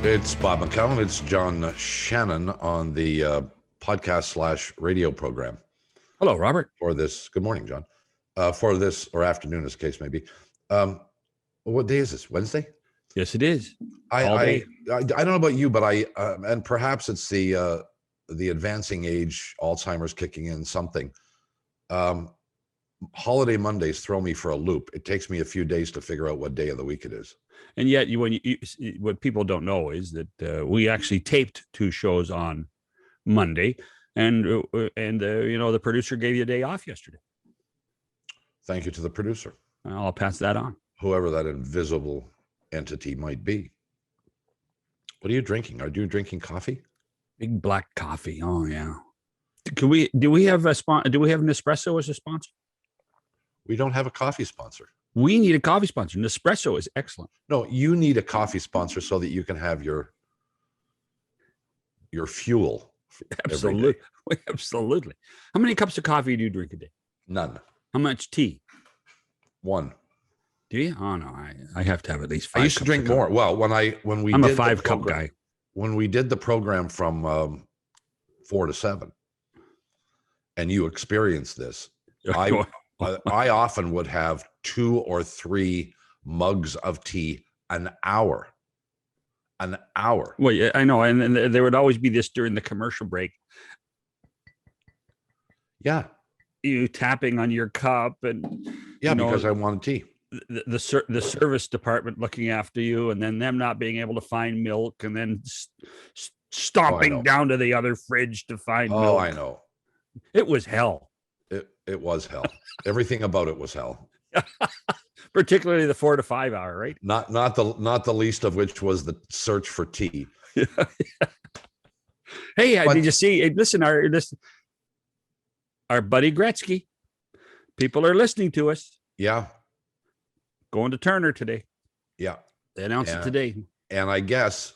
It's Bob McCallum. It's John Shannon on the podcast/radio program. Hello, Robert. For this, good morning, John. For this, or afternoon, as the case may be. What day is this? Wednesday? Yes, it is. I don't know about you, but and perhaps it's the advancing age, Alzheimer's kicking in, something. Holiday Mondays throw me for a loop. It takes me a few days to figure out what day of the week it is. And yet, what people don't know is that we actually taped two shows on Monday, and the producer gave you a day off yesterday. Thank you to the producer. I'll pass that on. Whoever that invisible entity might be. What are you drinking? Are you drinking coffee? Big black coffee. Oh yeah. Do we have an espresso as a sponsor? We don't have a coffee sponsor. We need a coffee sponsor. Nespresso is excellent. No, you need a coffee sponsor so that you can have your fuel. Absolutely. Absolutely. How many cups of coffee do you drink a day? None. How much tea? One. Do you? Oh no, I have to have at least 5. I used to drink more. Well, I'm a 5-cup guy. When we did the program from 4 to 7, and you experienced this, I often would have 2 or 3 mugs of tea an hour. An hour. Well, yeah, I know. And there would always be this during the commercial break. Yeah. You tapping on your cup and because I wanted tea. The service department looking after you, and then them not being able to find milk, and then stomping down to the other fridge to find milk. Oh, I know. It was hell. It was hell. Everything about it was hell. Particularly the 4 to 5 hour, right? Not the least of which was the search for tea. Hey, did you see? Listen, our buddy Gretzky. People are listening to us. Yeah. Going to Turner today. Yeah. They announced it today. And I guess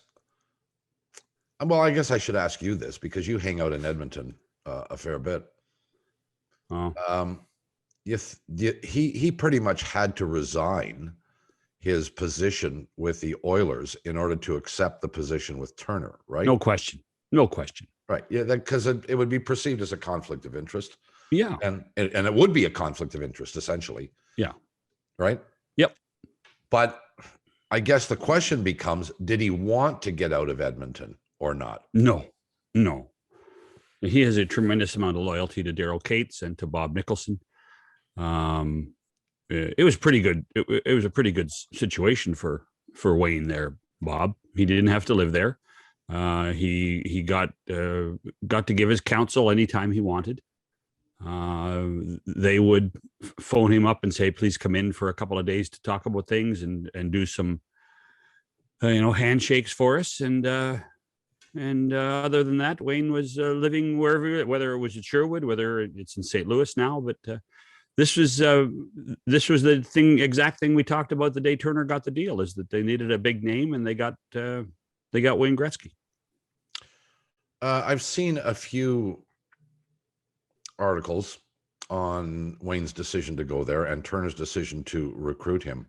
I should ask you this because you hang out in Edmonton a fair bit. Oh. He pretty much had to resign his position with the Oilers in order to accept the position with Turner, right? No question. Right. Yeah, because it would be perceived as a conflict of interest. Yeah. And it would be a conflict of interest, essentially. Yeah. Right? Yep. But I guess the question becomes, did he want to get out of Edmonton or not? No. He has a tremendous amount of loyalty to Daryl Cates and to Bob Nicholson. It was pretty good. It was a pretty good situation for Wayne there, Bob. He didn't have to live there. He got to give his counsel anytime he wanted. They would phone him up and say, please come in for a couple of days to talk about things and do some, handshakes for us. And other than that, Wayne was living wherever, whether it was at Sherwood, whether it's in St. Louis now, but this was the exact thing we talked about the day Turner got the deal, is that they needed a big name and they got Wayne Gretzky. I've seen a few articles on Wayne's decision to go there and Turner's decision to recruit him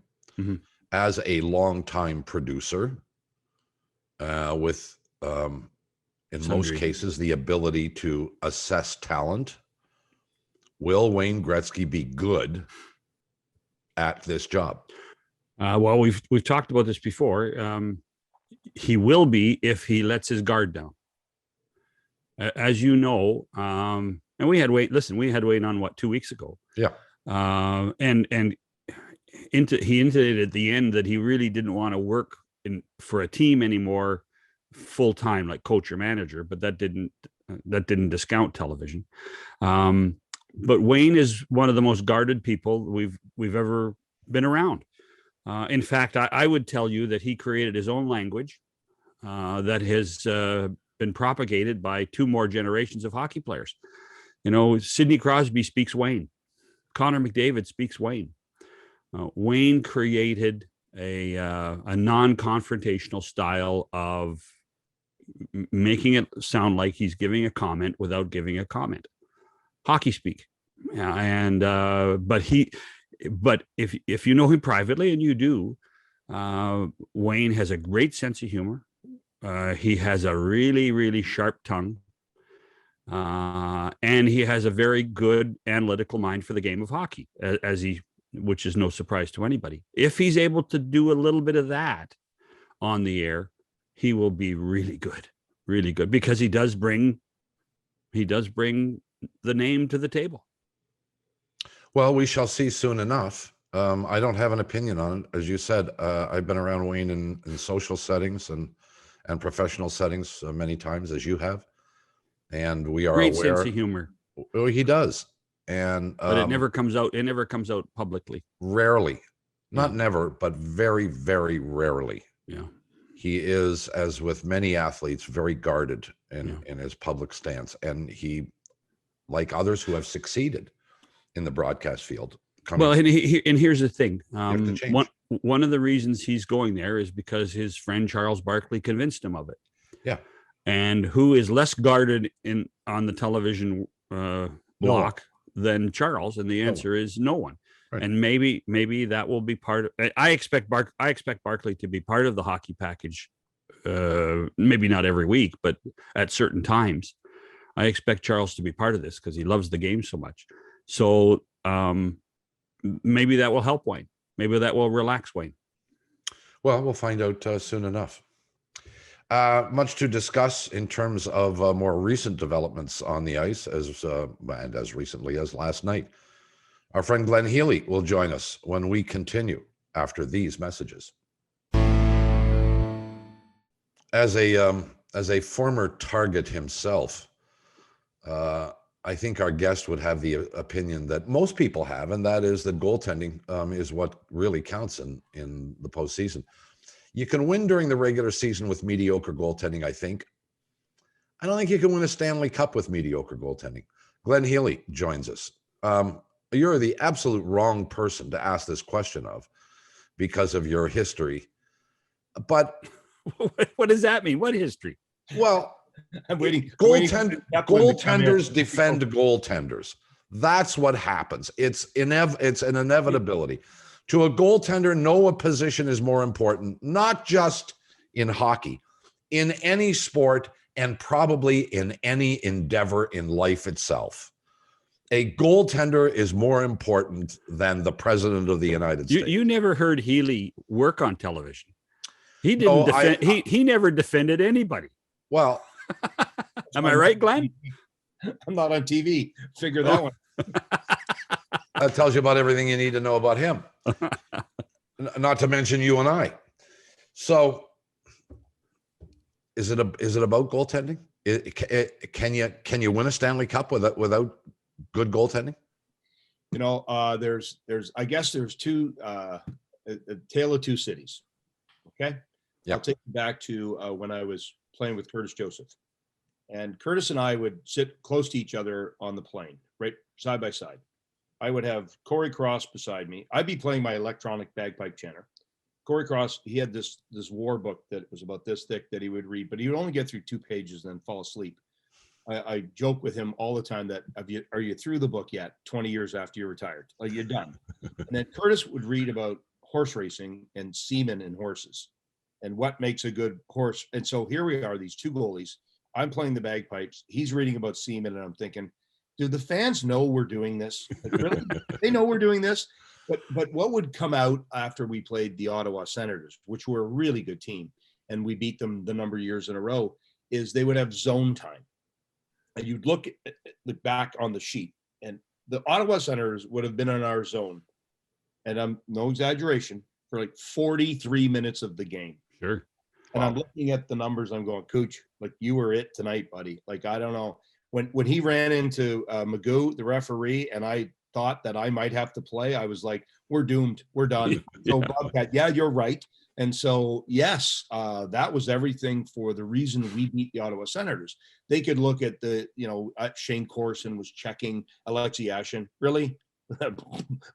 as a longtime producer with, in most cases, the ability to assess talent. Will Wayne Gretzky be good at this job? Well, we've talked about this before. He will be if he lets his guard down. As you know, and we had Wayne. Listen, we had Wayne on 2 weeks ago. Yeah. And he intimated at the end that he really didn't want to work for a team anymore full time, like coach or manager. But that didn't discount television. But Wayne is one of the most guarded people we've ever been around. In fact, I would tell you that he created his own language that has been propagated by 2 more generations of hockey players. Sidney Crosby speaks Wayne. Connor McDavid speaks Wayne. Wayne created a non-confrontational style of making it sound like he's giving a comment without giving a comment. Hockey speak. But if you know him privately, and you do, Wayne has a great sense of humor. He has a really, really sharp tongue. And he has a very good analytical mind for the game of hockey, which is no surprise to anybody. If he's able to do a little bit of that on the air, he will be really good, because he does bring the name to the table. Well, we shall see soon enough. I don't have an opinion on it. As you said, I've been around Wayne in social settings and professional settings many times, as you have. And we are Great aware. sense of humor. Oh, he does. And but it never comes out. It never comes out publicly. Rarely. Not never, but very, very rarely. Yeah. He is, as with many athletes, very guarded in his public stance. And he, like others who have succeeded in the broadcast field. Well, and here's the thing. One of the reasons he's going there is because his friend Charles Barkley convinced him of it. Yeah. And who is less guarded on the television block than Charles? And the answer is no one. Right. And maybe that will be part of. I expect Barkley to be part of the hockey package. Maybe not every week, but at certain times. I expect Charles to be part of this because he loves the game so much. So maybe that will help Wayne. Maybe that will relax Wayne. Well, we'll find out soon enough. Much to discuss in terms of more recent developments on the ice, and as recently as last night. Our friend Glenn Healy will join us when we continue after these messages. As a former target himself, I think our guest would have the opinion that most people have, and that is that goaltending is what really counts in the postseason. You can win during the regular season with mediocre goaltending, I think. I don't think you can win a Stanley Cup with mediocre goaltending. Glenn Healy joins us. You're the absolute wrong person to ask this question of because of your history. But what does that mean? What history? Well, I'm waiting. Goaltenders defend goaltenders. That's what happens. It's an inevitability. To a goaltender, no position is more important, not just in hockey, in any sport, and probably in any endeavor in life itself. A goaltender is more important than the president of the United States. You never heard Healy work on television. He didn't defend. He never defended anybody. Well, am I right, Glenn? I'm not on TV. Figure that one. That tells you about everything you need to know about him. Not to mention you and I. So, is it about goaltending? Can you win a Stanley Cup without good goaltending? You know, there's I guess there's a tale of two cities. Okay. Yeah. I'll take you back to when I was playing with Curtis Joseph, and Curtis and I would sit close to each other on the plane, right side by side. I would have Corey Cross beside me. I'd be playing my electronic bagpipe chanter. Corey Cross, he had this war book that was about this thick that he would read, but he would only get through 2 pages and then fall asleep. I joke with him all the time that are you through the book yet? 20 years after you're retired, like you're done. And then Curtis would read about horse racing and semen and horses and what makes a good horse. And so here we are, these two goalies. I'm playing the bagpipes. He's reading about semen, and I'm thinking, do the fans know we're doing this? Like, really? They know we're doing this? But what would come out after we played the Ottawa Senators, which were a really good team, and we beat them the number of years in a row, is they would have zone time. And you'd look back on the sheet, and the Ottawa Senators would have been in our zone, and I'm no exaggeration, for like 43 minutes of the game. Sure. And I'm looking at the numbers, I'm going, Cooch, like you were it tonight, buddy. Like, I don't know. When he ran into Magoo, the referee, and I thought that I might have to play, I was like, we're doomed. We're done. Yeah. So Bobcat, yeah, you're right. And so, yes, that was everything for the reason we beat the Ottawa Senators. They could look at Shane Corson was checking Alexei Yashin. Really?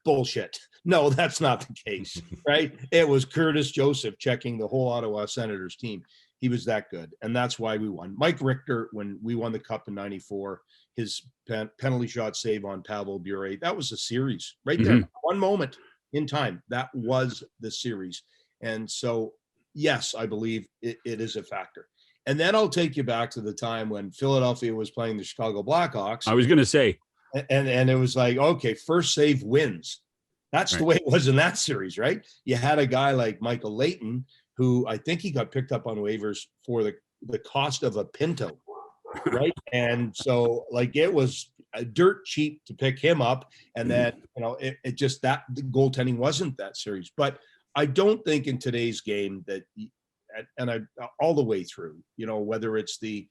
Bullshit. No, that's not the case, right? It was Curtis Joseph checking the whole Ottawa Senators team. He was that good, and that's why we won. Mike Richter, when we won the Cup in '94, his penalty shot save on Pavel Bure, that was a series right there. Mm-hmm. One moment in time, that was the series. And so, yes, I believe it is a factor. And then I'll take you back to the time when Philadelphia was playing the Chicago Blackhawks. I was going to say, and it was like, okay, first save wins. That's right. the way it was in that series, right? You had a guy like Michael Leighton, who I think he got picked up on waivers for the cost of a Pinto, right? And so like it was dirt cheap to pick him up. And then, it just, that the goaltending wasn't that series. But I don't think in today's game that, and I all the way through, whether it's the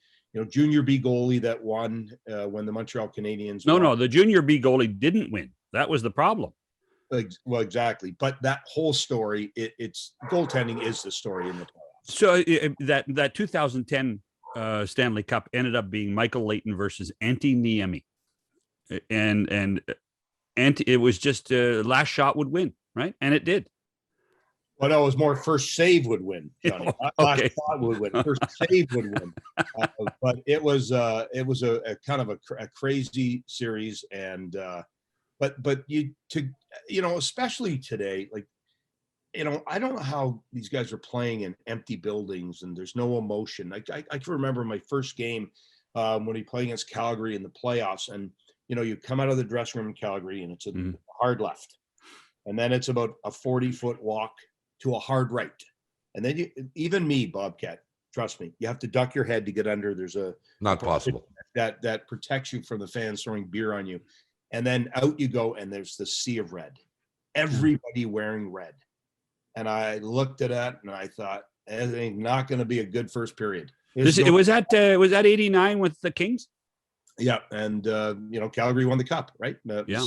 junior B goalie that won when the Montreal Canadiens won. No, the junior B goalie didn't win. That was the problem. Well, exactly. But that whole story, it's goaltending is the story in the playoffs. So that 2010 Stanley Cup ended up being Michael Leighton versus Antti Niemi, and it was just last shot would win, right? And it did. Well, no, it was more first save would win, Johnny. Last shot would win. First save would win. But it was a kind of a crazy series, and but especially today, like I don't know how these guys are playing in empty buildings and there's no emotion. I can remember my first game when we played against Calgary in the playoffs, and you come out of the dressing room in Calgary and it's a hard left, and then it's about a 40-foot walk to a hard right. And then even me, Bobcat, trust me, you have to duck your head to get under. There's not possible that protects you from the fans throwing beer on you. And then out you go, and there's the sea of red. Everybody wearing red. And I looked at that and I thought, it ain't not going to be a good first period. Was that 89 with the Kings? Yeah. And, Calgary won the cup, right? Yeah.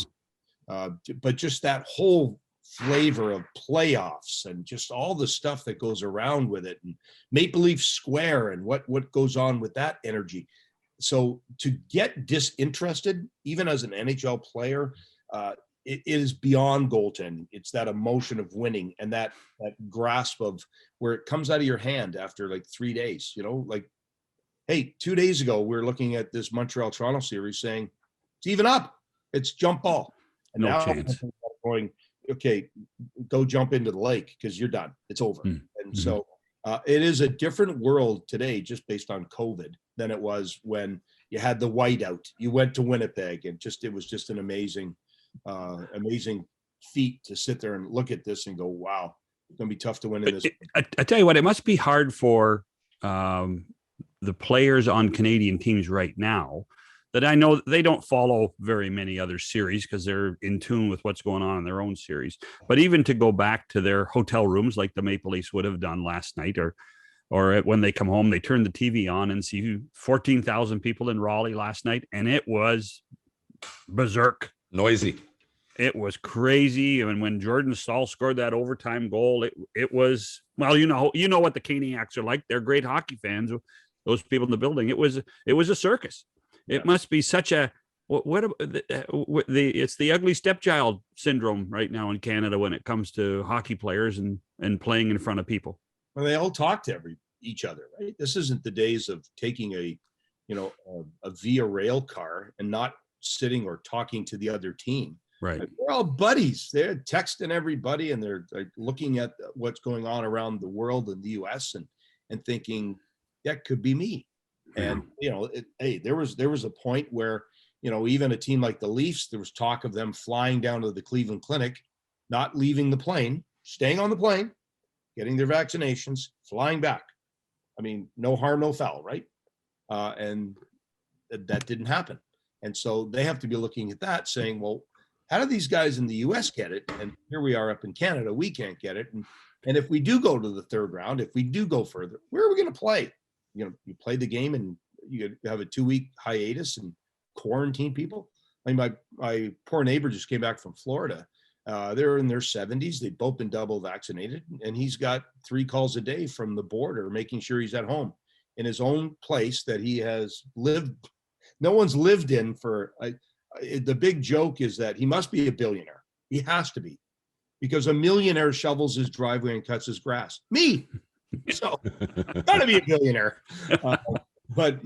But just that whole flavor of playoffs and just all the stuff that goes around with it, and Maple Leaf Square and what goes on with that energy. So to get disinterested, even as an NHL player, it is beyond goaltending. It's that emotion of winning and that grasp of where it comes out of your hand after like 3 days, like, hey, 2 days ago, we were looking at this Montreal-Toronto series saying, it's even up. It's jump ball. And no now chance. Going, okay, go jump into the lake because you're done. It's over. And so it is a different world today just based on COVID than it was when you had the whiteout. You went to Winnipeg, and it was just an amazing feat to sit there and look at this and go, wow, it's going to be tough to win in this. I tell you what, it must be hard for the players on Canadian teams right now that I know they don't follow very many other series because they're in tune with what's going on in their own series. But even to go back to their hotel rooms like the Maple Leafs would have done last night, or when they come home, they turn the TV on and see 14,000 people in Raleigh last night, and it was berserk. Noisy. It was crazy. And when Jordan Staal scored that overtime goal, it was, well, you know what the Caniacs are like. They're great hockey fans. Those people in the building. It was a circus. It must be such a it's the ugly stepchild syndrome right now in Canada when it comes to hockey players and playing in front of people. Well, they all talk to each other, right? This isn't the days of taking a via rail car and not sitting or talking to the other team. Right. Like, we're all buddies. They're texting everybody, and they're like looking at what's going on around the world in the US and thinking that could be me. And, there was a point where, even a team like the Leafs, there was talk of them flying down to the Cleveland Clinic, not leaving the plane, staying on the plane, getting their vaccinations, flying back. I mean, no harm, no foul, right? And that didn't happen. And so they have to be looking at that saying, well, how do these guys in the US get it? And here we are up in Canada, we can't get it. And if we do go to the third round, if we do go further, where are we going to play? You play the game and you have a 2-week hiatus and quarantine people. I mean, my poor neighbor just came back from Florida. They're in their 70s. They've both been double vaccinated, and he's got 3 calls a day from the border, making sure he's at home in his own place that he has lived. No one's lived in for. The big joke is that he must be a billionaire. He has to be, because a millionaire shovels his driveway and cuts his grass. Me. So gotta be a billionaire. But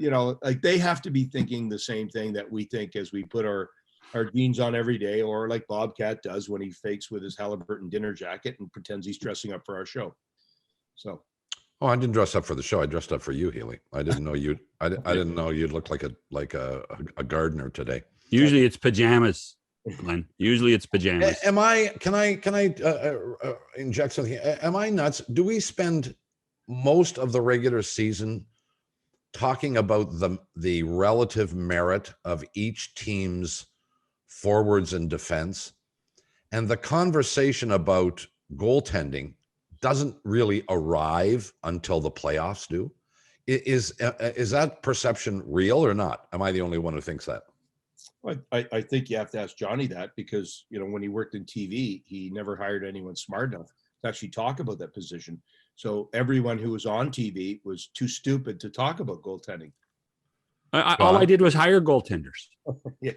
they have to be thinking the same thing that we think as we put our jeans on every day, or like Bobcat does when he fakes with his Halliburton dinner jacket and pretends he's dressing up for our show. So Oh, I didn't dress up for the show. I dressed up for you, Healy. I didn't know you. I didn't know you'd look like a gardener today. Usually it's pajamas, Glenn. Usually it's pajamas. Am I? Can I inject something? Am I nuts? Do we spend most of the regular season talking about the relative merit of each team's forwards and defense, and the conversation about goaltending doesn't really arrive until the playoffs do? Is that perception real or not? Am I the only one who thinks that? I think you have to ask Johnny that, because, when he worked in TV, he never hired anyone smart enough to actually talk about that position. So everyone who was on TV was too stupid to talk about goaltending. All I did was hire goaltenders. Yeah.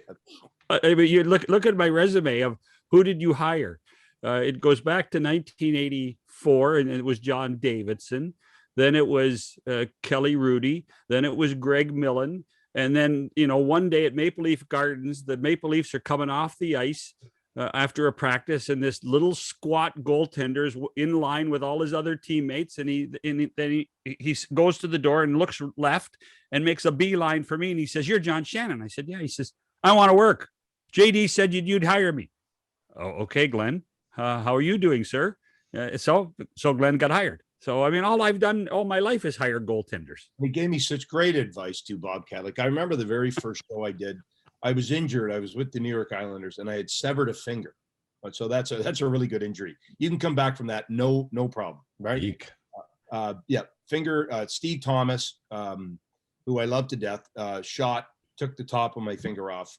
I mean, you look at my resume of who did you hire? It goes back to 1984, and it was John Davidson. Then it was Kelly Rudy. Then it was Greg Millen. And then, one day at Maple Leaf Gardens, the Maple Leafs are coming off the ice after a practice, and this little squat goaltender's in line with all his other teammates. And then he goes to the door and looks left and makes a beeline for me. And he says, "You're John Shannon." I said, "Yeah." He says, "I want to work. JD said you'd hire me." "Oh, okay, Glenn. How are you doing, sir?" So Glenn got hired. So, I mean, all I've done all my life is hire goaltenders. He gave me such great advice too, Bobcat. Like, I remember the very first show I did, I was injured. I was with the New York Islanders, and I had severed a finger. So that's a really good injury. You can come back from that. No problem. Right. Finger, Steve Thomas, who I love to death, took the top of my finger off.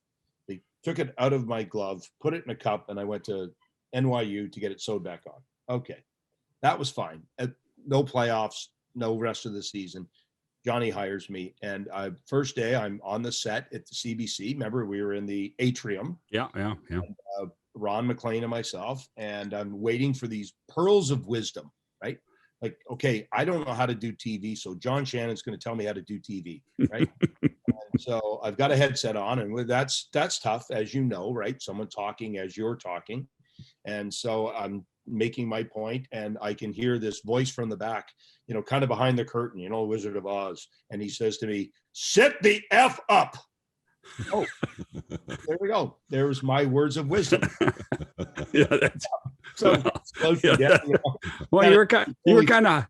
They took it out of my glove, put it in a cup, and I went to NYU to get it sewed back on. Okay. That was fine. No playoffs, no rest of the season. Johnny hires me, and first day I'm on the set at the CBC. Remember, we were in the atrium. Yeah. And, Ron McLean and myself, and I'm waiting for these pearls of wisdom, right? Like, okay, I don't know how to do TV, so John Shannon's going to tell me how to do TV, right? And so I've got a headset on, and that's tough, as you know, right? Someone talking as you're talking. And so I'm making my point, and I can hear this voice from the back, kind of behind the curtain, Wizard of Oz. And he says to me, "Sit the F up." Oh, there we go. There's my words of wisdom. Yeah, that's so. Well, you were kind of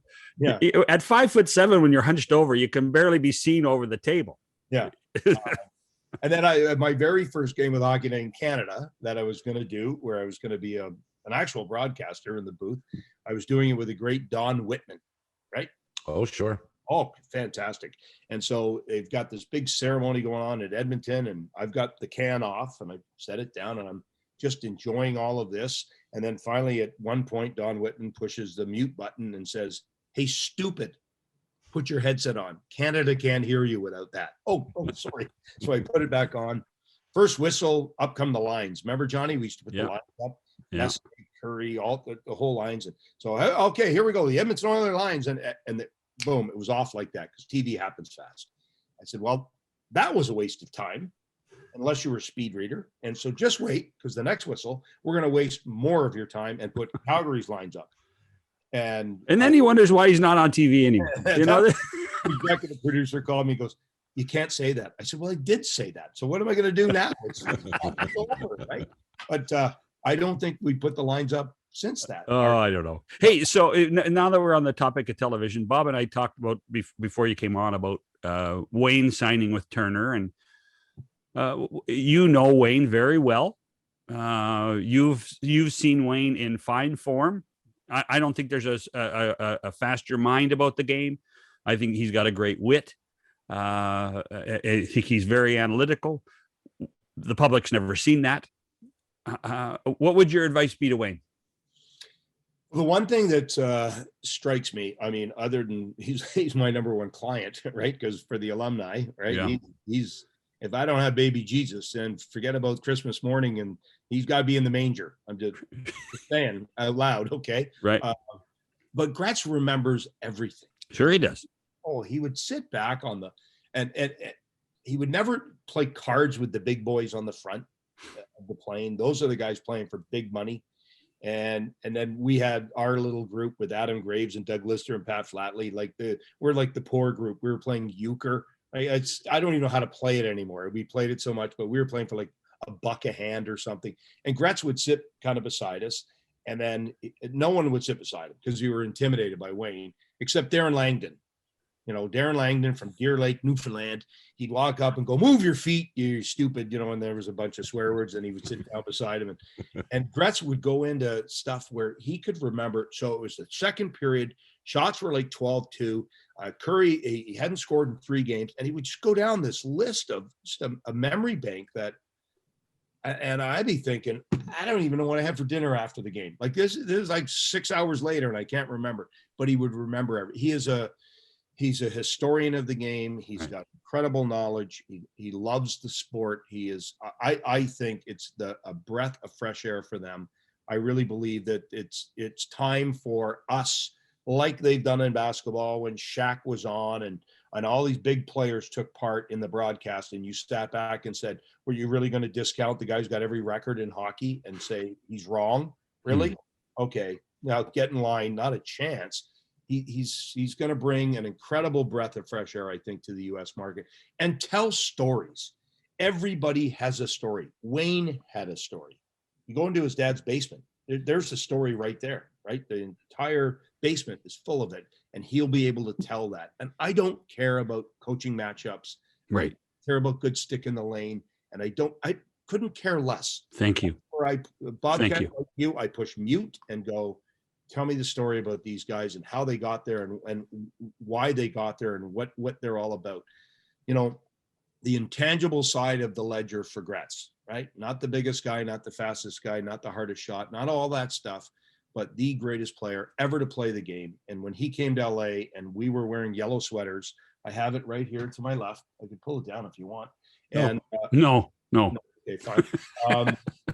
at 5'7" when you're hunched over. You can barely be seen over the table. Yeah. And then my very first game with Hockey Night in Canada that I was going to do, where I was going to be an actual broadcaster in the booth, I was doing it with the great Don Whitman, right? Oh, sure. Oh, fantastic. And so they've got this big ceremony going on at Edmonton, and I've got the can off, and I set it down, and I'm just enjoying all of this. And then finally, at one point, Don Whitman pushes the mute button and says, "Hey, stupid, put your headset on. Canada can't hear you without that." Oh, sorry. So I put it back on. First whistle, up come the lines. Remember, Johnny? We used to put the lines up. Yeah. Curry, all the whole lines. And so, okay, here we go. The Edmonton Oilers lines, and boom, it was off like that, because TV happens fast. I said, well, that was a waste of time, unless you were a speed reader. And so just wait, because the next whistle, we're going to waste more of your time and put Calgary's lines up. And then he wonders why he's not on TV anymore. The executive producer called me and goes, "You can't say that." I said, "Well, I did say that. So what am I going to do now?" It's over, right? But I don't think we put the lines up since that. Oh, I don't know. Hey, so now that we're on the topic of television, Bob and I talked about before you came on about Wayne signing with Turner, and Wayne very well. You've seen Wayne in fine form. I don't think there's a faster mind about the game. I think he's got a great wit. I think he's very analytical. The public's never seen that. What would your advice be to Wayne? The one thing that strikes me, I mean, other than he's my number one client, right? Because for the alumni, right? Yeah. He's if I don't have baby Jesus, then forget about Christmas morning, and he's got to be in the manger. I'm just saying out loud, okay? Right. But Gretz remembers everything. Sure, he does. Oh, he would sit back on the and he would never play cards with the big boys on the front of the plane. Those are the guys playing for big money. And then we had our little group with Adam Graves and Doug Lister and Pat Flatley. We're like the poor group. We were playing euchre. I don't even know how to play it anymore. We played it so much, but we were playing for like $1 a hand or something. And Gretz would sit kind of beside us, and then no one would sit beside him because we were intimidated by Wayne, except Darren Langdon. Darren Langdon from Deer Lake, Newfoundland. He'd walk up and go, "Move your feet, you stupid," and there was a bunch of swear words, and he would sit down beside him. And Gretz would go into stuff where he could remember. So it was the second period. Shots were like 12-2. Curry, he hadn't scored in 3 games, and he would just go down this list of just a memory bank that, and I'd be thinking, I don't even know what I had for dinner after the game. Like this is like 6 hours later, and I can't remember, but he would remember He's a historian of the game. He's got incredible knowledge. He loves the sport. He is. I think it's a breath of fresh air for them. I really believe that it's time for us, like they've done in basketball when Shaq was on and all these big players took part in the broadcast, and you sat back and said, "Were you really going to discount the guy who's got every record in hockey and say he's wrong? Really? Okay, now get in line. Not a chance." He's going to bring an incredible breath of fresh air, I think, to the U.S. market and tell stories. Everybody has a story. Wayne had a story. You go into his dad's basement. There's a story right there, right? The entire basement is full of it, and he'll be able to tell that. And I don't care about coaching matchups. Right. I care about good stick in the lane, and I couldn't care less. Thank you. Bobcat, like you, I push mute and go, tell me the story about these guys and how they got there and why they got there and what they're all about. The intangible side of the ledger for Gretz, right? Not the biggest guy, not the fastest guy, not the hardest shot, not all that stuff, but the greatest player ever to play the game. And when he came to LA and we were wearing yellow sweaters, I have it right here to my left. I can pull it down if you want. And no. Okay, fine.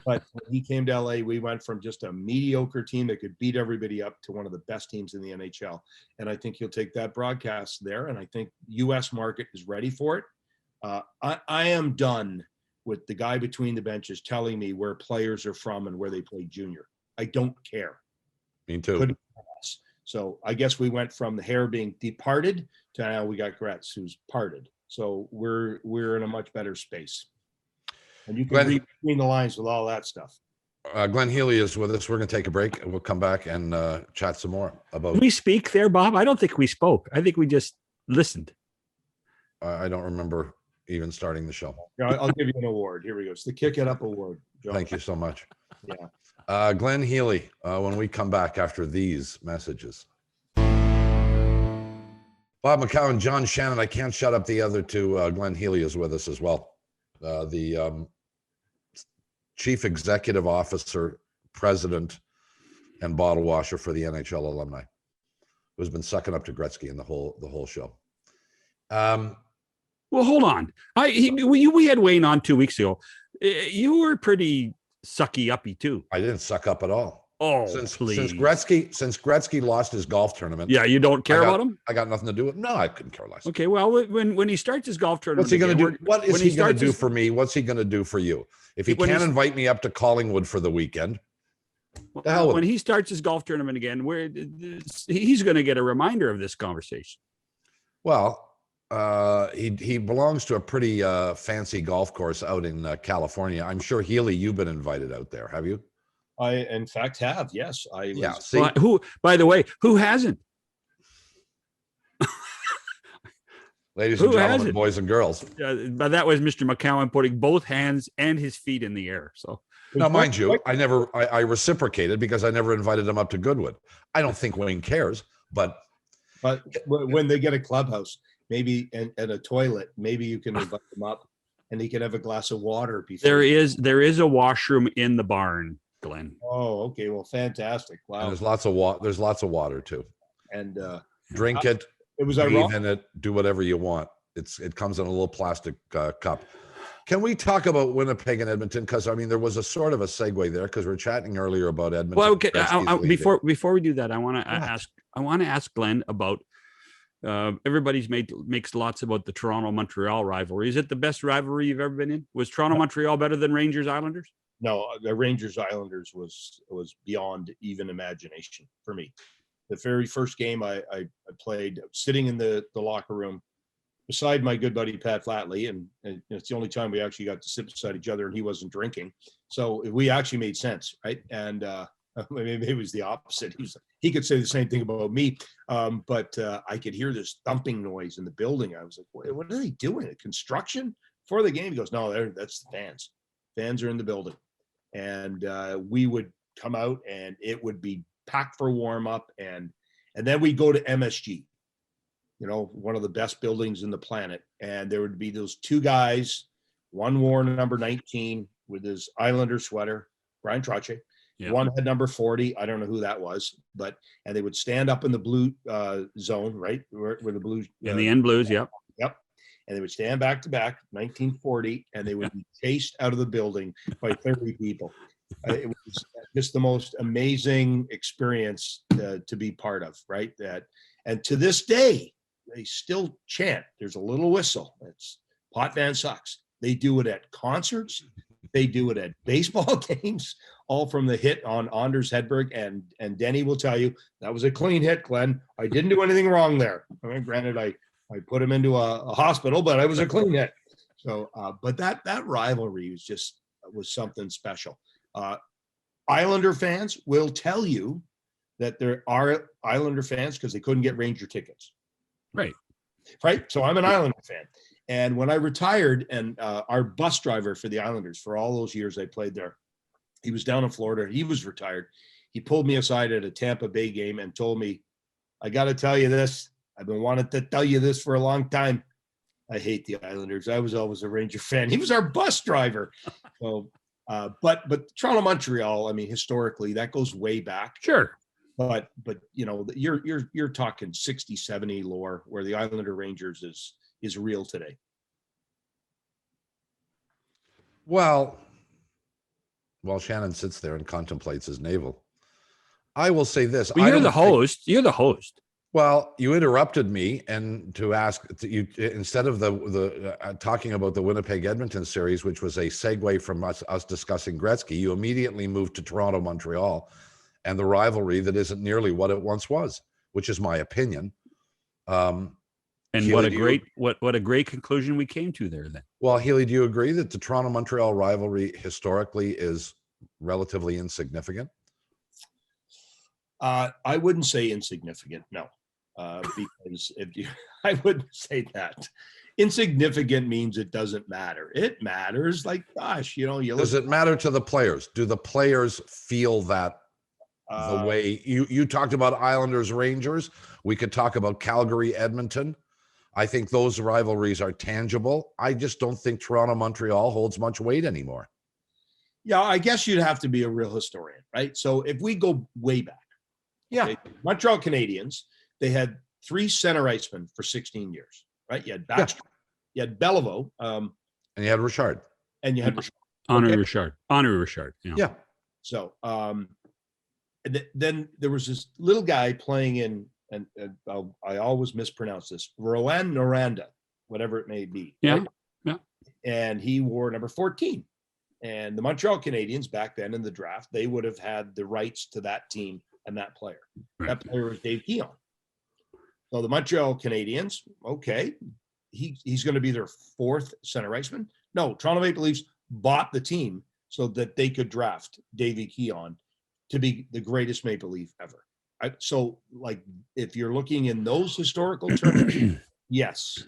But when he came to LA, we went from just a mediocre team that could beat everybody up to one of the best teams in the NHL. And I think he'll take that broadcast there. And I think U.S. market is ready for it. I am done with the guy between the benches telling me where players are from and where they played junior. I don't care. Me too. So I guess we went from the hair being departed to now we got Gretz who's parted. So we're in a much better space. And you can read between the lines with all that stuff. Glenn Healy is with us. We're going to take a break and we'll come back and chat some more about. Did we speak there, Bob? I don't think we spoke. I think we just listened. I don't remember even starting the show. I'll give you an award. Here we go. It's the Kick It Up Award. John. Thank you so much. Yeah. Glenn Healy, when we come back after these messages. Bob McCown, John Shannon. I can't shut up the other two. Glenn Healy is with us as well. The chief executive officer, president, and bottle washer for the NHL alumni, who's been sucking up to Gretzky in the whole show. Well, hold on. We had Wayne on 2 weeks ago. You were pretty sucky uppy too. I didn't suck up at all. Oh, please. Since Gretzky lost his golf tournament. Yeah, you don't care about him? I got nothing to do with him. No, I couldn't care less. Okay, well, when he starts his golf tournament, what's he going to do? What is he going to do for me? What's he going to do for you? If he can't invite me up to Collingwood for the weekend, when he starts his golf tournament again, he's going to get a reminder of this conversation. Well, he belongs to a pretty fancy golf course out in California. I'm sure, Healy, you've been invited out there, have you? I, in fact, have. Yes, I was. Yeah. See? Well, by the way, who hasn't? Ladies and gentlemen, boys and girls. But that was Mr. McCowan putting both hands and his feet in the air. So now, mind you, I reciprocated because I never invited him up to Goodwood. I don't think Wayne cares, but when they get a clubhouse, maybe and a toilet, maybe you can invite them up, and he can have a glass of water before. There is a washroom in the barn, Glenn. Oh, okay. Well, fantastic. Wow. And there's lots of water. There's lots of water too. And drink it. It was breathe in it. Do whatever you want. It comes in a little plastic cup. Can we talk about Winnipeg and Edmonton? Because I mean, there was a sort of a segue there because we were chatting earlier about Edmonton. Well, okay. Before we do that, I want to ask Glenn about. Everybody's makes lots about the Toronto-Montreal rivalry. Is it the best rivalry you've ever been in? Was Toronto-Montreal better than Rangers-Islanders? No, the Rangers Islanders was beyond even imagination for me. The very first game I played, sitting in the locker room beside my good buddy Pat Flatley, and it's the only time we actually got to sit beside each other, and he wasn't drinking, so we actually made sense, right? And maybe it was the opposite. He could say the same thing about me, but I could hear this thumping noise in the building. I was like, what are they doing? Construction for the game? He goes, no, that's the fans. Fans are in the building. And we would come out, and it would be packed for warm up, and then we'd go to MSG, one of the best buildings in the planet, and there would be those two guys. One wore number 19 with his Islander sweater, Brian Trottier. Yeah. One had number 40. I don't know who that was, and they would stand up in the blue zone, right, where the Blues in the end Blues, yep. And they would stand back to back, 1940, and they would be chased out of the building by 30 people. It was just the most amazing experience to be part of, right? And to this day, they still chant. There's a little whistle. It's Pot Van Sucks. They do it at concerts. They do it at baseball games, all from the hit on Anders Hedberg. And Denny will tell you, that was a clean hit, Glenn. I didn't do anything wrong there. I mean, granted, I put him into a hospital, but I was a clean hit. So, but that rivalry was something special. Islander fans will tell you that there are Islander fans because they couldn't get Ranger tickets. Right. So I'm an Islander fan. And when I retired, and our bus driver for the Islanders, for all those years I played there, he was down in Florida. He was retired. He pulled me aside at a Tampa Bay game and told me, I got to tell you this. I've been wanting to tell you this for a long time. I hate the Islanders. I was always a Ranger fan. He was our bus driver. So, but Toronto, Montreal, I mean, historically, that goes way back. Sure. But you're talking 60, 70 lore, where the Islander Rangers is real today. Well, while Shannon sits there and contemplates his navel, I will say this. Well, you're the host. Well, you interrupted me, and to ask you, instead of the talking about the Winnipeg Edmonton series, which was a segue from us discussing Gretzky, you immediately moved to Toronto Montreal and the rivalry that isn't nearly what it once was, which is my opinion. And Healy, what a great conclusion we came to there then. Well, Healy, do you agree that the Toronto Montreal rivalry historically is relatively insignificant? I wouldn't say insignificant, no. Because I wouldn't say that. Insignificant means it doesn't matter. It matters. Like, gosh, does it matter to the players? Do the players feel that the way you talked about Islanders, Rangers? We could talk about Calgary, Edmonton. I think those rivalries are tangible. I just don't think Toronto, Montreal holds much weight anymore. Yeah, I guess you'd have to be a real historian, right? So if we go way back, okay, Montreal Canadiens, they had 3 center icemen for 16 years, right? You had Backstrom, you had Beliveau, and you had Richard. And you had Richard. Henri Richard. Yeah. So then there was this little guy playing in, and I always mispronounce this, Rouen Noranda, whatever it may be. Yeah. Right? Yeah. And he wore number 14. And the Montreal Canadiens back then in the draft, they would have had the rights to that team and that player. Right. That player was Dave Keon. So the Montreal Canadiens, okay, he's going to be their 4th center iceman. No, Toronto Maple Leafs bought the team so that they could draft Davey Keon to be the greatest Maple Leaf ever. So, like, if you're looking in those historical terms, yes,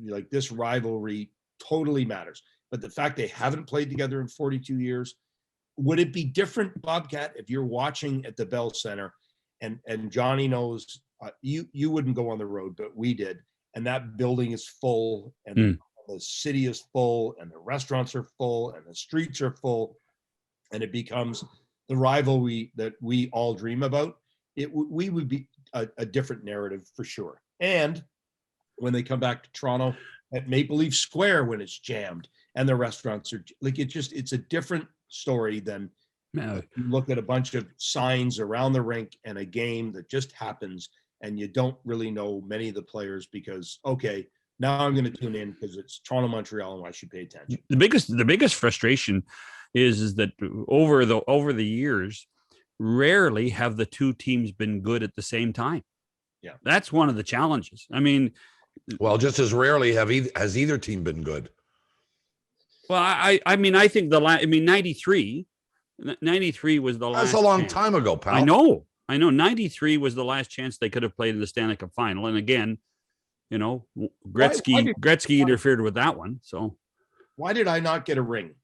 like this rivalry totally matters. But the fact they haven't played together in 42 years, would it be different, Bobcat, if you're watching at the Bell Center and Johnny knows you wouldn't go on the road, but we did, and that building is full, and the city is full, and the restaurants are full, and the streets are full, and it becomes the rivalry that we all dream about? We would be a different narrative for sure. And when they come back to Toronto at Maple Leaf Square, when it's jammed and the restaurants are like, it's a different story than you look at a bunch of signs around the rink and a game that just happens and you don't really know many of the players because, okay, now I'm going to tune in because it's Toronto, Montreal, and I should pay attention. The biggest frustration is that over the years, rarely have the two teams been good at the same time. Yeah, that's one of the challenges. I mean, well, just as rarely has either team been good. Well, I mean, I think 93 was the last. That's a long chance. time ago, pal. I know. 93 was the last chance they could have played in the Stanley Cup final. And again, Gretzky interfered with that one. So why did I not get a ring?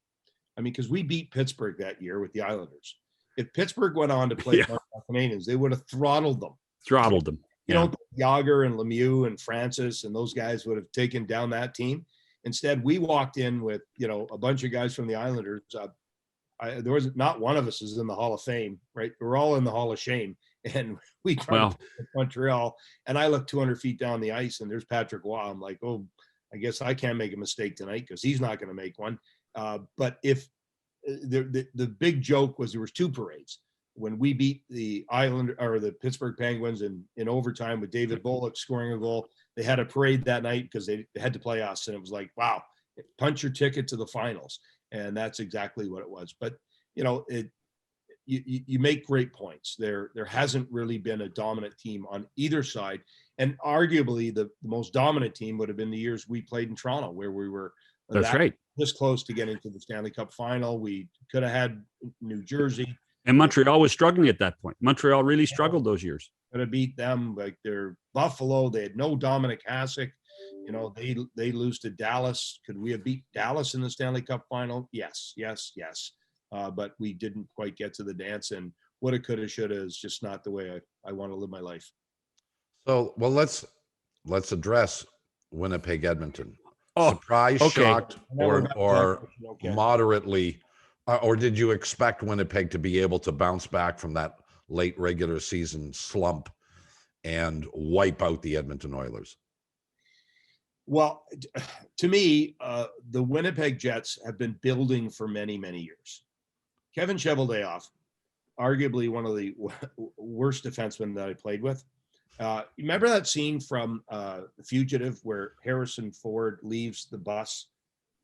I mean, because we beat Pittsburgh that year with the Islanders. If Pittsburgh went on to play the Canadians, they would have throttled them. You know, Yager and Lemieux and Francis and those guys would have taken down that team. Instead, we walked in with, a bunch of guys from the Islanders. There was not one of us is in the Hall of Fame, right? We're all in the Hall of Shame. And we tried to play Montreal, and I look 200 feet down the ice, and there's Patrick Waugh. I'm like, oh, I guess I can't make a mistake tonight because he's not going to make one. But if the big joke was there was two parades. When we beat the the Pittsburgh Penguins in overtime with David Bullock scoring a goal, they had a parade that night because they had to play us. And it was like, wow, punch your ticket to the finals. And that's exactly what it was. But, you make great points. There hasn't really been a dominant team on either side. And arguably the most dominant team would have been the years we played in Toronto, where we were this close to getting to the Stanley Cup final. We could have had New Jersey. And Montreal was struggling at that point. Montreal really struggled those years. Could have beat them. Like they're Buffalo. They had no Dominic Hasek. They lose to Dallas. Could we have beat Dallas in the Stanley Cup final? Yes. But we didn't quite get to the dance. And woulda, coulda, shoulda is just not the way I want to live my life. So, well, let's address Winnipeg Edmonton. Oh, surprised, shocked, or moderately. Or did you expect Winnipeg to be able to bounce back from that late regular season slump and wipe out the Edmonton Oilers? Well, to me, the Winnipeg Jets have been building for many, many years. Kevin Cheveldayoff, arguably one of the worst defensemen that I played with. Remember that scene from The Fugitive where Harrison Ford leaves the bus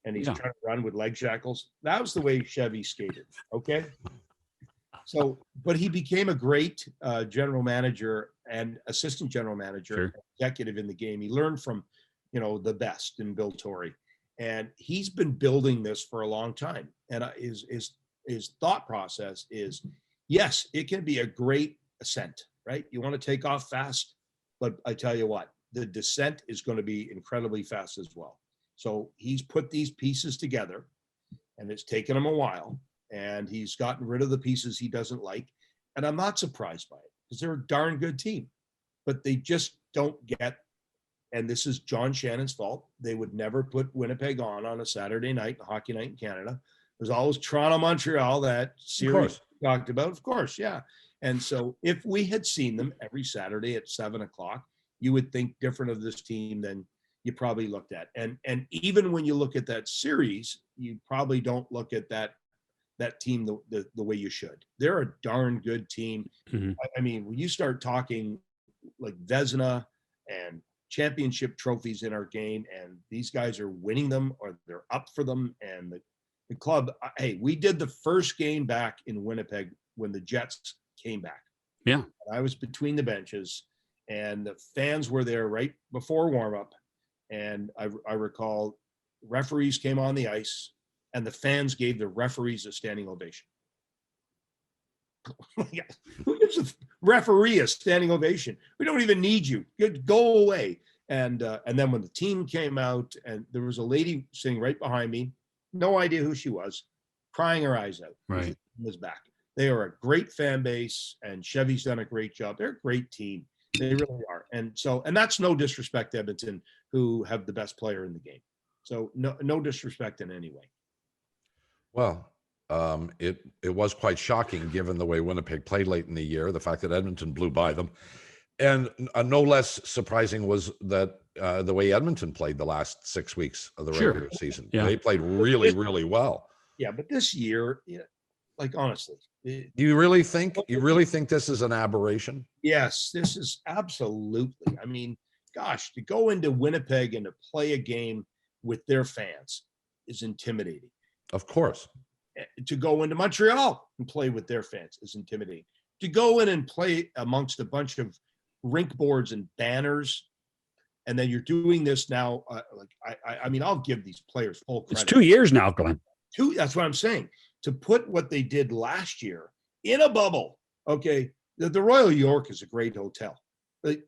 and he's trying to run with leg shackles? That was the way Chevy skated. Okay. So, but he became a great general manager and assistant general manager, executive in the game. He learned from, the best in Bill Torrey, and he's been building this for a long time. And his thought process is, yes, it can be a great ascent, right? You want to take off fast, but I tell you what, the descent is going to be incredibly fast as well. So he's put these pieces together, and it's taken him a while, and he's gotten rid of the pieces he doesn't like. And I'm not surprised by it because they're a darn good team, but they just don't get, and this is John Shannon's fault. They would never put Winnipeg on a Saturday night, a hockey night in Canada. There's always Toronto, Montreal, that series we talked about, of course. Yeah. And so if we had seen them every Saturday at 7:00, you would think different of this team than you probably looked at. And even when you look at that series, you probably don't look at that team the way you should. They're a darn good team. Mm-hmm. I mean, when you start talking like Vezina and championship trophies in our game, and these guys are winning them or they're up for them, and the club, hey, we did the first game back in Winnipeg when the Jets came back. Yeah. I was between the benches, and the fans were there right before warm-up. And I recall referees came on the ice, and the fans gave the referees a standing ovation. Who gives a referee a standing ovation? We don't even need you. Go away. And then when the team came out, and there was a lady sitting right behind me, no idea who she was, crying her eyes out. Right. Was back. They are a great fan base, and Chevy's done a great job. They're a great team. They really are. And that's no disrespect to Edmonton, who have the best player in the game. So no disrespect in any way. Well, it was quite shocking given the way Winnipeg played late in the year, the fact that Edmonton blew by them. And no less surprising was that the way Edmonton played the last 6 weeks of the regular season. Yeah. They played really, really well. Yeah, but this year, like honestly, you really think this is an aberration? Yes, this is absolutely. I mean, gosh, to go into Winnipeg and to play a game with their fans is intimidating. Of course. to go into Montreal and play with their fans is intimidating. To go in and play amongst a bunch of rink boards and banners, and then you're doing this now. I mean, I'll give these players full credit. It's 2 years now, Glenn. That's what I'm saying. To put what they did last year in a bubble. Okay, the Royal York is a great hotel. Like,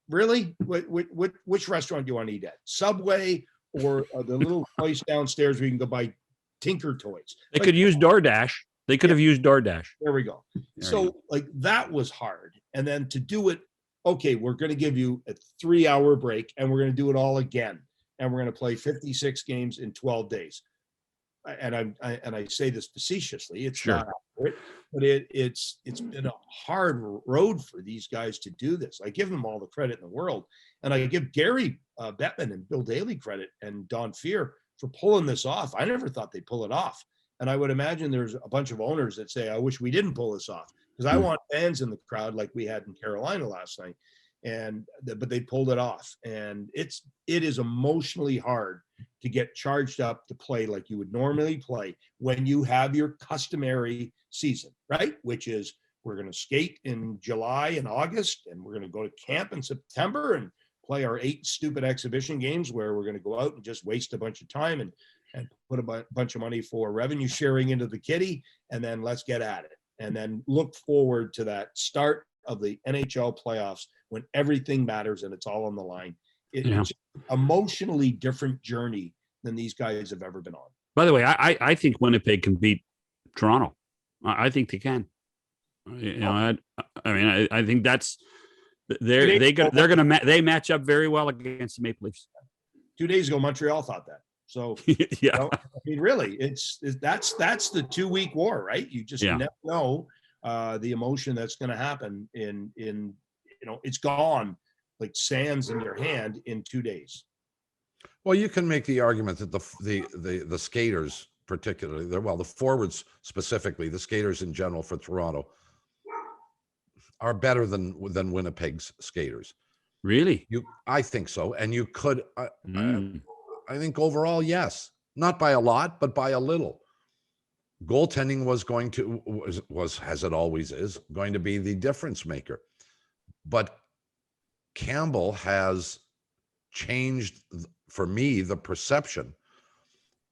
really? Which restaurant do you want to eat at? Subway or the little place downstairs where you can go buy Tinker toys? They could use DoorDash. They could have used DoorDash. There we go. So like that was hard. And then to do it, okay, we're going to give you a 3-hour break and we're going to do it all again. And we're going to play 56 games in 12 days. And I say this facetiously, it's not accurate, but it's been a hard road for these guys to do this. I give them all the credit in the world. And I give Gary Bettman and Bill Daly credit and Don Fear for pulling this off. I never thought they'd pull it off. And I would imagine there's a bunch of owners that say, I wish we didn't pull this off because I want fans in the crowd like we had in Carolina last night. But they pulled it off. And it is emotionally hard to get charged up to play like you would normally play when you have your customary season, right? Which is we're going to skate in July and August, and we're going to go to camp in September and play our 8 stupid exhibition games where we're going to go out and just waste a bunch of time and put a bunch of money for revenue sharing into the kitty, and then let's get at it. And then look forward to that start of the NHL playoffs when everything matters and it's all on the line. It's an emotionally different journey than these guys have ever been on. By the way, I think Winnipeg can beat Toronto. I think they can. You know, I think that's they match up very well against the Maple Leafs. 2 days ago, Montreal thought that. So yeah, you know, I mean, really, that's the 2-week war, right? You just never know the emotion that's going to happen in it's gone like sands in your hand in 2 days. Well, you can make the argument that the skaters, particularly, the forwards specifically, the skaters in general for Toronto, are better than Winnipeg's skaters. Really? I think so, and you could. I think overall, yes, not by a lot, but by a little. Goaltending was as it always is going to be the difference maker, but Campbell has changed for me the perception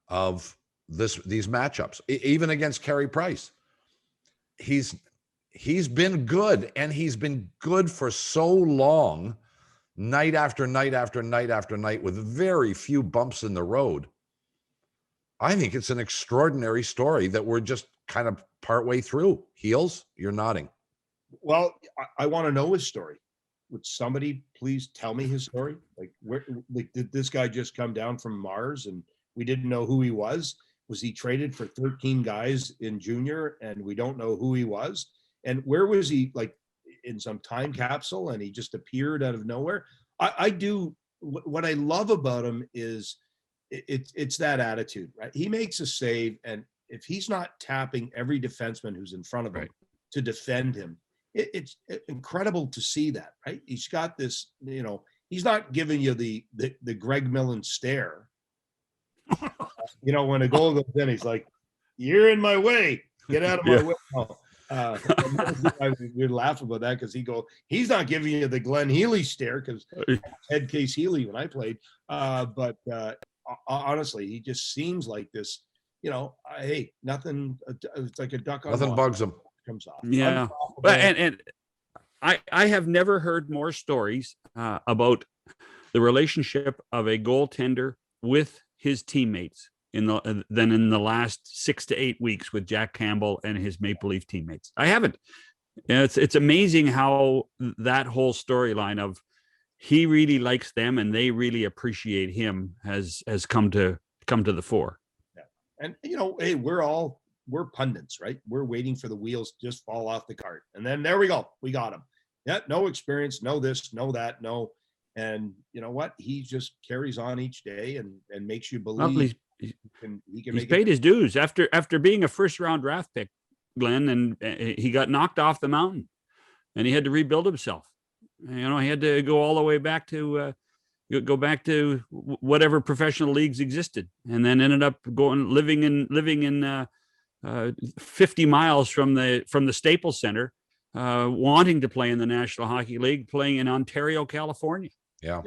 of these matchups, even against Carey Price. He's been good, and he's been good for so long, night after night after night after night, with very few bumps in the road. I think it's an extraordinary story that we're just kind of partway through. Heels, you're nodding. Well, I want to know his story. Would somebody please tell me his story? Did this guy just come down from Mars and we didn't know who he was? Was he traded for 13 guys in junior and we don't know who he was? And where was he, like in some time capsule, and he just appeared out of nowhere? What I love about him is it's that attitude, right? He makes a save, and if he's not tapping every defenseman who's in front of him to defend him, it's incredible to see that, right? He's got this, he's not giving you the Greg Millen stare. When a goal goes in, he's like, "You're in my way. Get out of my way." We laugh about that because he's not giving you the Glenn Healy stare, because Ted Case Healy when I played. But honestly, he just seems like this, hey, nothing, it's like a duck on nothing bugs him. Comes off. Yeah. And I have never heard more stories about the relationship of a goaltender with his teammates than in the last 6 to 8 weeks with Jack Campbell and his Maple Leaf teammates. I haven't. It's amazing how that whole storyline of he really likes them and they really appreciate him has come to the fore. Yeah. And hey, we're pundits, right? We're waiting for the wheels to just fall off the cart. And then there we go. We got him. Yeah, no experience, no this, no that, no. And you know what? He just carries on each day and makes you believe he can he's paid his dues after being a first-round draft pick, Glenn, and he got knocked off the mountain and he had to rebuild himself. He had to go all the way back to whatever professional leagues existed, and then ended up living in 50 miles from the Staples Center, wanting to play in the National Hockey League, playing in Ontario, California. Yeah.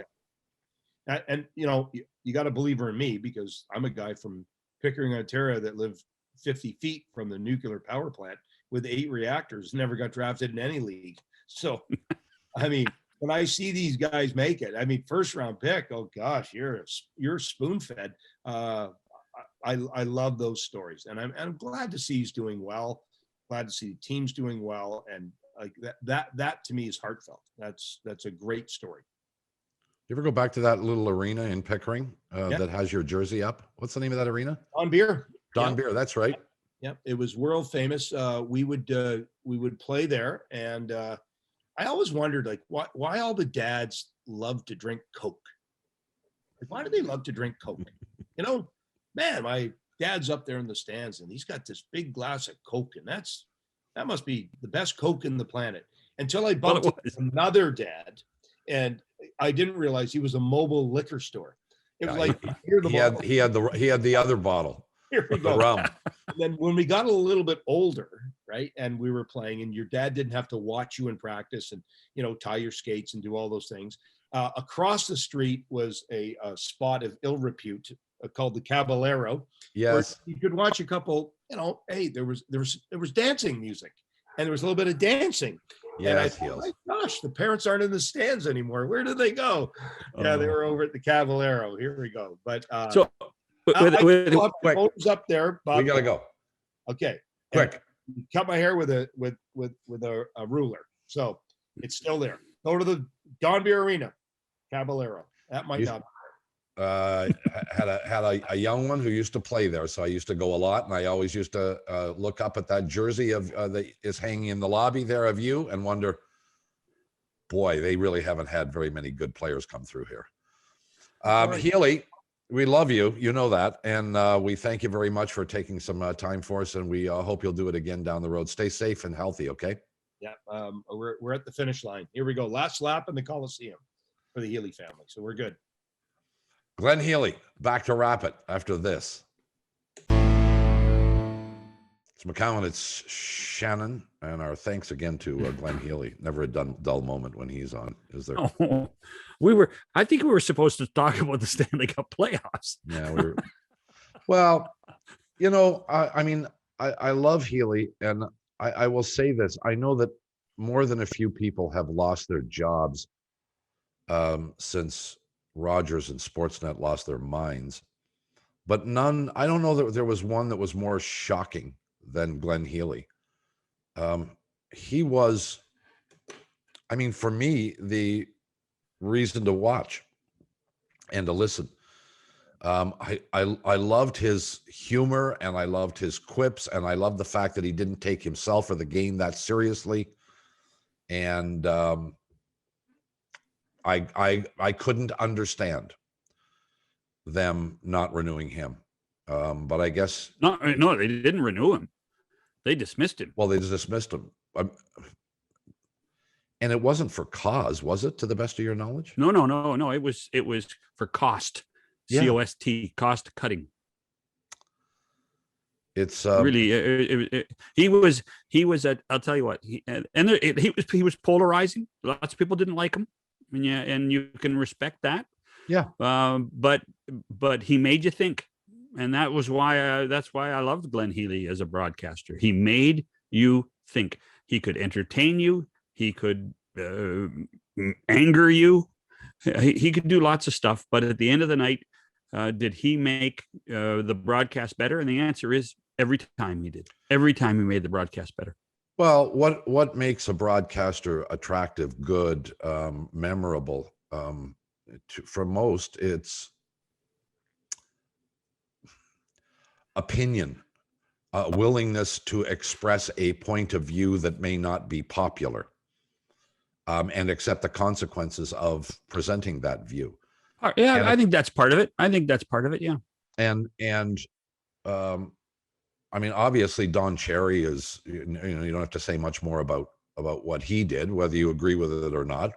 And you got to believe her in me, because I'm a guy from Pickering, Ontario, that lived 50 feet from the nuclear power plant with 8 reactors, never got drafted in any league. So, I mean, when I see these guys make it, I mean, first round pick, oh gosh, you're spoon fed. I love those stories, and I'm glad to see he's doing well. Glad to see the team's doing well, and like that to me is heartfelt. That's a great story. You ever go back to that little arena in Pickering Yeah. that has your jersey up? What's the name of that arena? Don Beer. Don Yeah. Beer. That's right. Yeah, it was world famous. We would play there, and I always wondered, like, why all the dads love to drink Coke. Like, why do they love to drink Coke? Man, my dad's up there in the stands, and he's got this big glass of Coke, and that must be the best Coke in the planet. Until I bumped into another dad, and I didn't realize he was a mobile liquor store. It was like, he had the other bottle. Here we go. The rum. And then when we got a little bit older, right, and we were playing, and your dad didn't have to watch you in practice and tie your skates and do all those things. Across the street was a spot of ill repute called the Caballero. Yes, you could watch a couple. Hey, there was dancing music, and there was a little bit of dancing. Yes, and I thought, my gosh, the parents aren't in the stands anymore. Where did they go? Yeah, they were over at the Caballero. Here we go. But so with photos up there, Bob. we gotta go. Okay, Quick. And cut my hair with a ruler, so it's still there. Go to the Don Beer Arena, Caballero. That might not. Had a young one who used to play there, so I used to go a lot, and I always used to look up at that jersey of that is hanging in the lobby there of you, and wonder, boy, they really haven't had very many good players come through here. Right. Healy, we love you, you know that, and we thank you very much for taking some time for us, and we hope you'll do it again down the road. Stay safe and healthy, okay? Yeah, we're at the finish line. Here we go. Last lap in the Coliseum for the Healy family, so we're good. Glenn Healy, back to wrap it after this. It's McCowan, it's Shannon, and our thanks again to Glenn Healy. Never a dull moment when he's on, is there? Oh, I think we were supposed to talk about the Stanley Cup playoffs. Yeah, we were. Well, I mean, I love Healy, and I will say this. I know that more than a few people have lost their jobs since Rogers and Sportsnet lost their minds, but none. I don't know that there was one that was more shocking than Glenn Healy. He was, I mean, for me, the reason to watch and to listen. I loved his humor, and I loved his quips, and I loved the fact that he didn't take himself or the game that seriously. And I couldn't understand them not renewing him. But I guess no, they didn't renew him. They dismissed him. Well, they dismissed him. And it wasn't for cause, was it, to the best of your knowledge? No. It was for cost. Yeah. COST, cost cutting. It's really he was at, I'll tell you what, he was polarizing. Lots of people didn't like him. And you can respect that. Yeah. But he made you think, and that's why I loved Glenn Healy as a broadcaster. He made you think. He could entertain you. He could anger you. He could do lots of stuff. But at the end of the night, did he make the broadcast better? And the answer is every time he did. Every time he made the broadcast better. Well, what makes a broadcaster attractive, good, memorable? For most, it's opinion, willingness to express a point of view that may not be popular, and accept the consequences of presenting that view. Yeah, and I think that's part of it. Yeah. And I mean, obviously, Don Cherry is, you don't have to say much more about what he did, whether you agree with it or not.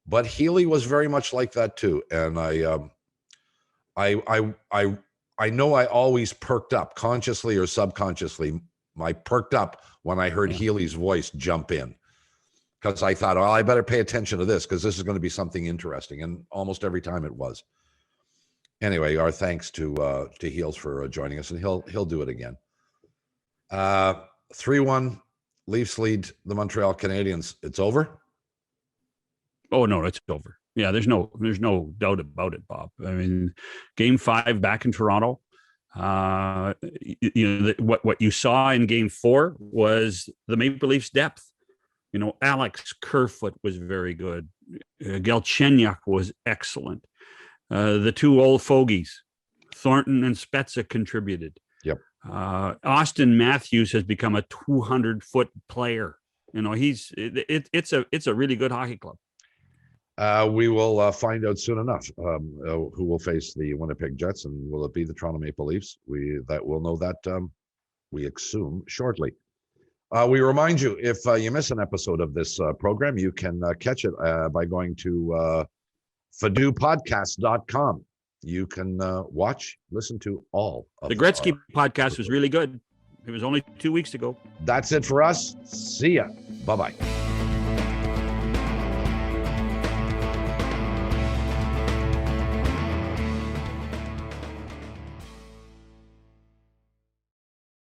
But Healy was very much like that too. And I know I always perked up, consciously or subconsciously. I perked up when I heard Healy's voice jump in, because I thought, I better pay attention to this because this is going to be something interesting. And almost every time it was. Anyway, our thanks to Heels for joining us, and he'll do it again. 3-1, Leafs lead the Montreal Canadiens. It's over. Oh no, it's over. Yeah, there's no doubt about it, Bob. I mean, Game 5 back in Toronto. What you saw in Game 4 was the Maple Leafs' depth. Alex Kerfoot was very good. Galchenyuk was excellent. The two old fogies, Thornton and Spezza, contributed. Yep. Austin Matthews has become a 200-foot player. It's a really good hockey club. We will find out soon enough who will face the Winnipeg Jets, and will it be the Toronto Maple Leafs? We'll know that we assume shortly. We remind you, if you miss an episode of this program, you can catch it by going to FadooPodcast.com. You can listen to all of the Gretzky podcast was really good. It was only 2 weeks ago. That's it for us. See ya. Bye-bye.